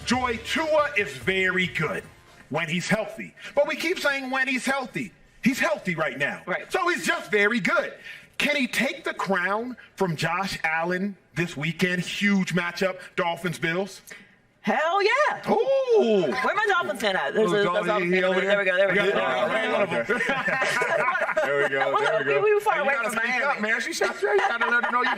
Joy, Tua is very good when he's healthy. But we keep saying when he's healthy. He's healthy right now. Right. So he's just very good. Can he take the crown from Josh Allen this weekend? Huge matchup, Dolphins-Bills. Hell yeah. Ooh. Where my Dolphins fan at? There's a Dolphins fan over there. There we go. There we go. We were far away from speak Miami. up, man. She shot you. You gotta let her know you.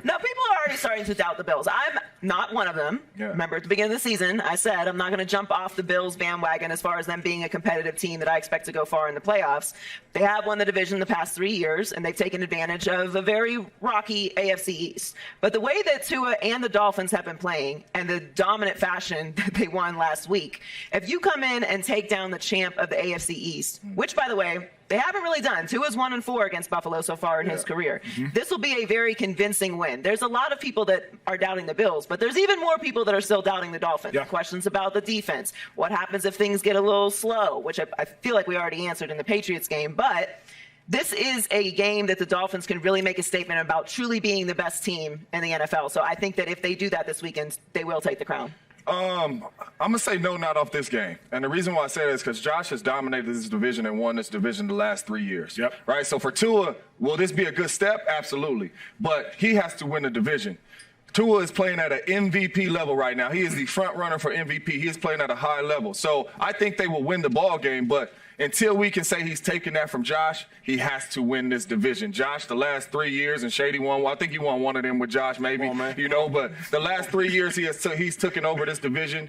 No, people are already starting to doubt the Bills. I'm not one of them. Yeah. Remember, at the beginning of the season, I said I'm not going to jump off the Bills bandwagon as far as them being a competitive team that I expect to go far in the playoffs. They have won the division the past 3 years, and they've taken advantage of a very rocky AFC East. But the way that Tua and the Dolphins have been playing and the dominant fashion that they won last week, if you come in and take down the champ of the AFC East, which, by the way, they haven't really done. Tua's 1-4 against Buffalo so far in his career. This will be a very convincing win. There's a lot of people that are doubting the Bills, but there's even more people that are still doubting the Dolphins. Yeah. Questions about the defense. What happens if things get a little slow, which I feel like we already answered in the Patriots game. But this is a game that the Dolphins can really make a statement about truly being the best team in the NFL. So I think that if they do that this weekend, they will take the crown. I'm going to say no, not off this game. And the reason why I say that is because Josh has dominated this division and won this division the last 3 years. Yep. Right? So for Tua, will this be a good step? Absolutely. But he has to win the division. Tua is playing at an MVP level right now. He is the front runner for MVP. He is playing at a high level. So I think they will win the ball game, but until we can say he's taking that from Josh, he has to win this division. Josh, the last 3 years, and Shady won. Well, I think he won one of them with Josh, maybe. But the last 3 years he's taken over this division.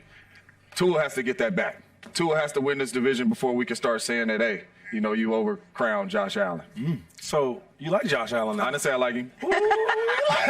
Tua has to get that back. Tua has to win this division before we can start saying that, hey, you over-crowned Josh Allen. So you like Josh Allen now? I didn't say I like him.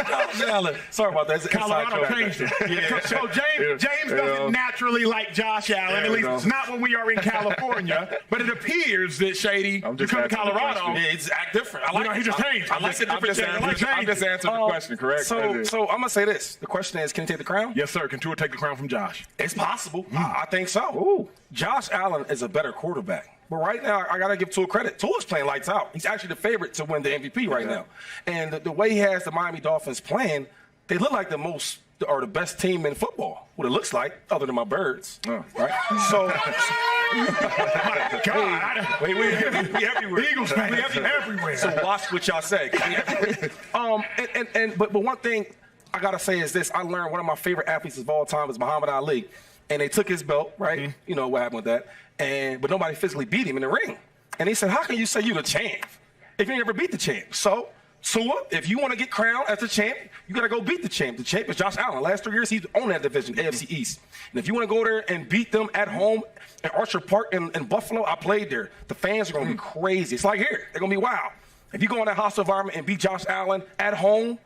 Josh Allen. Sorry about that. Colorado changed it. So James doesn't naturally like Josh Allen. At least it's not when we are in California. But it appears that Shady, you come to Colorado. Yeah, it's act different. I like he just changed. I like the different change. I'm just answering the question, correct? So I'm going to say this. The question is, can he take the crown? Yes, sir. Can Tua take the crown from Josh? It's possible. I think so. Josh Allen is a better quarterback. But right now, I got to give Tua credit. Tua's playing lights out. He's actually the favorite to win the MVP right now. And the way he has the Miami Dolphins playing, they look like the best team in football. What it looks like, other than my birds. Right? So, God. we everywhere. Eagles fans. We everywhere. So watch what y'all say. But one thing I got to say is this. I learned one of my favorite athletes of all time is Muhammad Ali. And they took his belt, right? You know what happened with that. But nobody physically beat him in the ring. And he said, how can you say you're the champ if you never beat the champ? So, Tua, if you want to get crowned as the champ, you got to go beat the champ. The champ is Josh Allen. Last 3 years, he's on that division, AFC East. And if you want to go there and beat them at home at Orchard Park in Buffalo, I played there. The fans are going to be crazy. It's like here. They're going to be wild. If you go in that hostile environment and beat Josh Allen at home,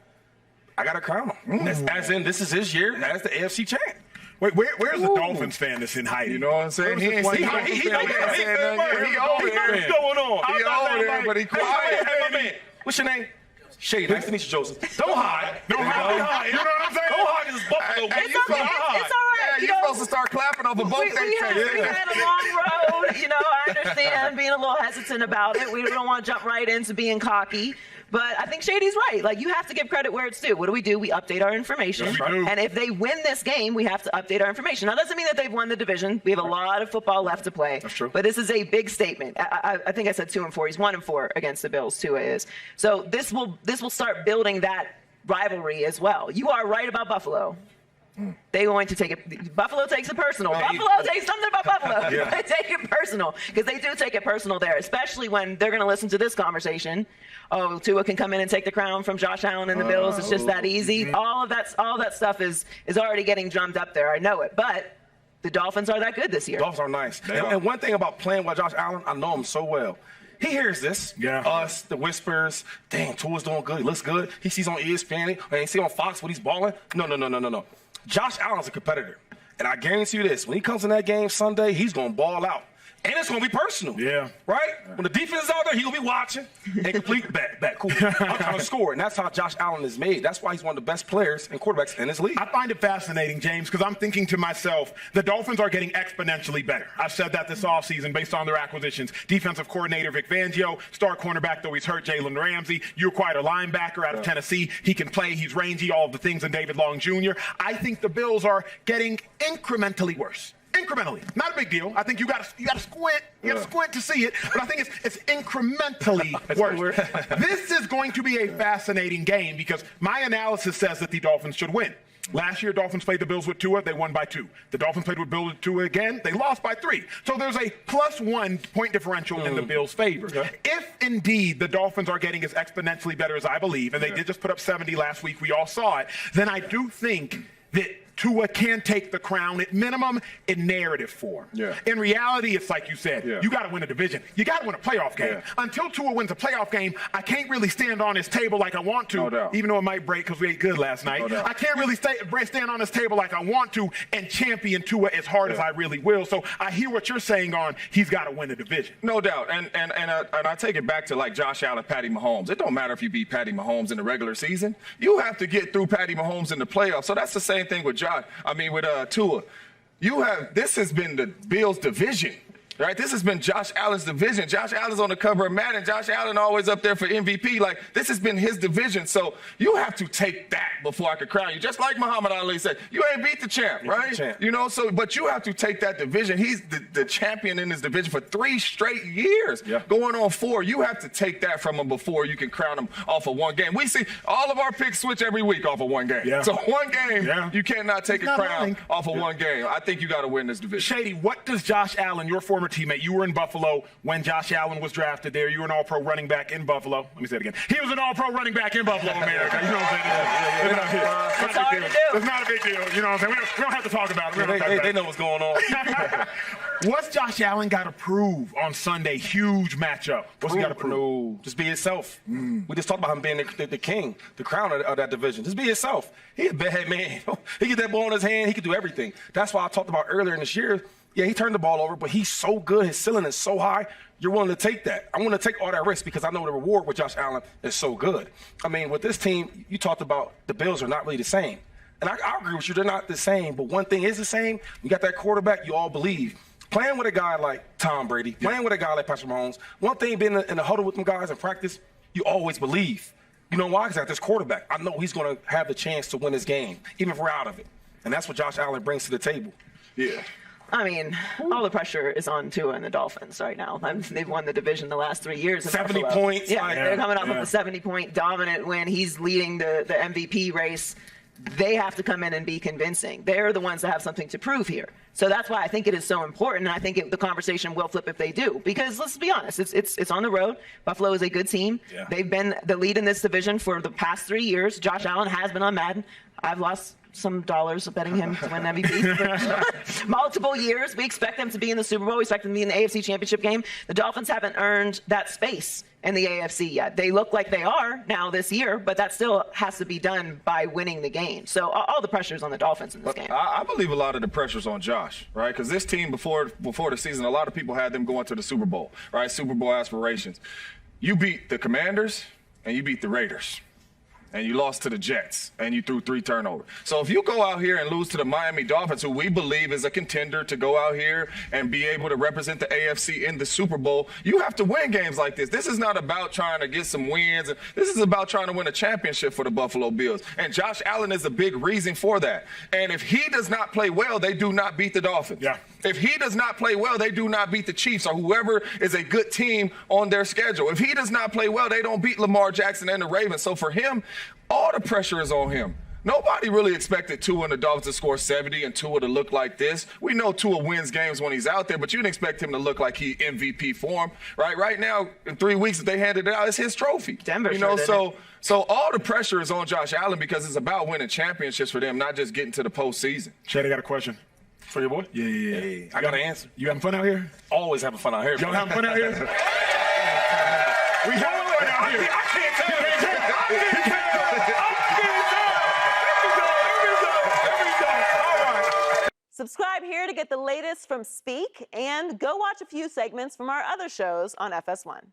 I got to crown him. As in, this is his year as the AFC champ. Wait, where's the Dolphins fan that's in hiding? You know what I'm saying? He ain't What's He going over there, but he quiet. Hey, my man, what's your name? Shady. Nice to meet you, Joseph. Don't hide. Don't hide. You know what I'm saying? Don't hide because it's Buffalo. It's all right. You're supposed to start clapping over both we had a long road. I understand being a little hesitant about it. We don't want to jump right into being cocky. But I think Shady's right. Like, you have to give credit where it's due. What do? We update our information. Yes, we do. And if they win this game, we have to update our information. Now, that doesn't mean that they've won the division. We have a lot of football left to play. That's true. But this is a big statement. I think I said 2-4. He's 1-4 against the Bills. Tua is. So this will start building that rivalry as well. You are right about Buffalo. They're going to take it. Buffalo takes it personal. Buffalo takes something about Buffalo. They take it personal because they do take it personal there, especially when they're going to listen to this conversation. Oh, Tua can come in and take the crown from Josh Allen and the Bills. It's just that easy. All of that stuff is already getting drummed up there. I know it, but the Dolphins are that good this year. Dolphins are nice. And one thing about playing with Josh Allen, I know him so well. He hears this. Us, the whispers. Damn, Tua's doing good. He looks good. He sees on ESPN and he sees on Fox when he's balling. No. Josh Allen's a competitor. And I guarantee you this, when he comes in that game Sunday, he's going to ball out. And it's going to be personal. Yeah. Right? When the defense is out there, he'll be watching and complete back. Cool. I'm trying to score. And that's how Josh Allen is made. That's why he's one of the best players and quarterbacks in this league. I find it fascinating, James, because I'm thinking to myself, the Dolphins are getting exponentially better. I've said that this offseason based on their acquisitions. Defensive coordinator Vic Fangio, star cornerback, though he's hurt, Jalen Ramsey. You acquired a linebacker out of Tennessee. He can play. He's rangy, all of the things in David Long Jr. I think the Bills are getting incrementally worse. Incrementally, not a big deal. I think you got to squint. You got to squint to see it, but I think it's incrementally worse. This is going to be a fascinating game because my analysis says that the Dolphins should win. Last year, Dolphins played the Bills with Tua. They won by 2. The Dolphins played with Bills with Tua again. They lost by 3. So there's a +1 point differential in the Bills' favor. If indeed the Dolphins are getting as exponentially better as I believe, and they did just put up 70 last week, we all saw it, then I do think that Tua can take the crown at minimum in narrative form. In reality, it's like you said, you got to win a division. You got to win a playoff game. Until Tua wins a playoff game, I can't really stand on his table like I want to, even though it might break because we ate good last night. I can't really stand on his table like I want to and champion Tua as hard as I really will. So I hear what you're saying on he's got to win a division. No doubt. And I take it back to like Josh Allen, Patty Mahomes. It don't matter if you beat Patty Mahomes in the regular season. You have to get through Patty Mahomes in the playoffs. So that's the same thing with Tua. This has been the Bills' division. Right? This has been Josh Allen's division. Josh Allen's on the cover of Madden. Josh Allen always up there for MVP. Like, this has been his division. So you have to take that before I could crown you. Just like Muhammad Ali said, you ain't beat the champ, right? You know, so, but you have to take that division. He's the champion in his division for 3 straight years. Going on 4. You have to take that from him before you can crown him off of one game. We see all of our picks switch every week off of one game. So one game, you cannot take a crown off of one game. I think you got to win this division. Shady, what does Josh Allen, your former teammate, you were in Buffalo when Josh Allen was drafted there. You were an all-pro running back in Buffalo. Let me say it again. He was an all-pro running back in Buffalo, America. You know what I'm saying? It's hard to do. It's not a big deal. You know what I'm saying? We don't have to talk about it. They know what's going on. What's Josh Allen got to prove on Sunday? Huge matchup. What's he got to prove? No, just be himself. We just talked about him being the king, the crown of that division. Just be himself. He's a bad man. He get that ball in his hand. He can do everything. That's why I talked about earlier in this year. Yeah, he turned the ball over, but he's so good. His ceiling is so high. You're willing to take that. I'm willing to take all that risk because I know the reward with Josh Allen is so good. I mean, with this team, you talked about the Bills are not really the same. And I agree with you. They're not the same. But one thing is the same. You got that quarterback you all believe. Playing with a guy like Tom Brady, playing with a guy like Patrick Mahomes, one thing being in the huddle with them guys in practice, you always believe. You know why? Because I got this quarterback. I know he's going to have the chance to win this game, even if we're out of it. And that's what Josh Allen brings to the table. I mean, all the pressure is on Tua and the Dolphins right now. They've won the division the last 3 years. 70 points. They're coming off of a 70-point dominant win. He's leading the MVP race. They have to come in and be convincing. They're the ones that have something to prove here. So that's why I think it is so important, and I think the conversation will flip if they do. Because let's be honest, it's on the road. Buffalo is a good team. They've been the lead in this division for the past 3 years. Josh Allen has been on Madden. I've lost some dollars betting him to win MVP for multiple years. We expect them to be in the Super Bowl. We expect them to be in the AFC Championship game. The Dolphins haven't earned that space in the AFC yet. They look like they are now this year, but that still has to be done by winning the game. So all the pressure is on the Dolphins in this game. I believe a lot of the pressure's on Josh, right? Because this team before the season, a lot of people had them going to the Super Bowl, right? Super Bowl aspirations. You beat the Commanders and you beat the Raiders. And you lost to the Jets, and you threw 3 turnovers. So if you go out here and lose to the Miami Dolphins, who we believe is a contender to go out here and be able to represent the AFC in the Super Bowl, you have to win games like this. This is not about trying to get some wins. This is about trying to win a championship for the Buffalo Bills. And Josh Allen is a big reason for that. And if he does not play well, they do not beat the Dolphins. If he does not play well, they do not beat the Chiefs or whoever is a good team on their schedule. If he does not play well, they don't beat Lamar Jackson and the Ravens. So for him, all the pressure is on him. Nobody really expected Tua and the Dolphins to score 70 and Tua to look like this. We know Tua wins games when he's out there, but you didn't expect him to look like he MVP form, right? Right now, in 3 weeks, if they handed it out, it's his trophy. Denver, you know, so all the pressure is on Josh Allen because it's about winning championships for them, not just getting to the postseason. Shady, I got a question. For your boy? Yeah. I got an answer. You having fun out here? Always having fun out here. Y'all having fun out here? We having fun out here. I can't tell you. Subscribe here to get the latest from Speak, and go watch a few segments from our other shows on FS1.